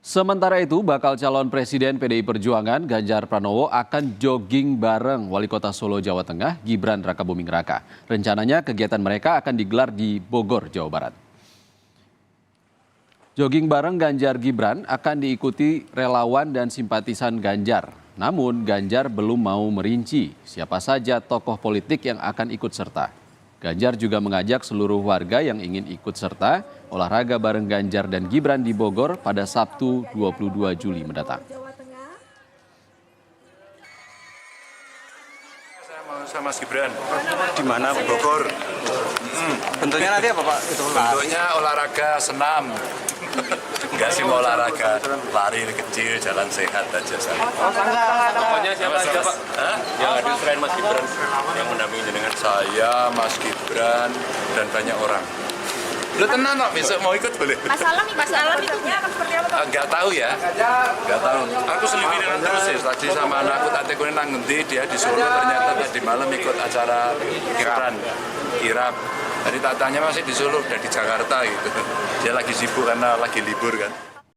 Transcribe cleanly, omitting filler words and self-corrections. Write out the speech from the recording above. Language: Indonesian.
Sementara itu, bakal calon Presiden PDI Perjuangan Ganjar Pranowo akan jogging bareng Wali Kota Solo, Jawa Tengah, Gibran Rakabuming Raka. Rencananya kegiatan mereka akan digelar di Bogor, Jawa Barat. Jogging bareng Ganjar Gibran akan diikuti relawan dan simpatisan Ganjar. Namun Ganjar belum mau merinci siapa saja tokoh politik yang akan ikut serta. Ganjar juga mengajak seluruh warga yang ingin ikut serta olahraga bareng Ganjar dan Gibran di Bogor pada Sabtu 22 Juli mendatang. Sama Mas Gibran di mana Bogor. Bentuknya nanti apa Pak? Bentuknya olahraga senam. Enggak sih mau olahraga, lari kecil, jalan sehat aja saya. Pokoknya siapa aja Pak? Yang hadir selain Mas Gibran yang mendampingi dengan Saya, Mas Gibran, dan banyak orang. Lu tenang kok, besok mau ikut boleh? Mas Alam ikutnya akan seperti apa Pak? Enggak tahu ya, enggak tahu. Aku selimiran terus ya, tadi sama anakku tak tekunin nang ngendi, dia di Solo ternyata tadi malam ikut acara kirap. Tadi tak tanya masih di Solo, udah di Jakarta gitu. Dia lagi sibuk karena lagi libur kan.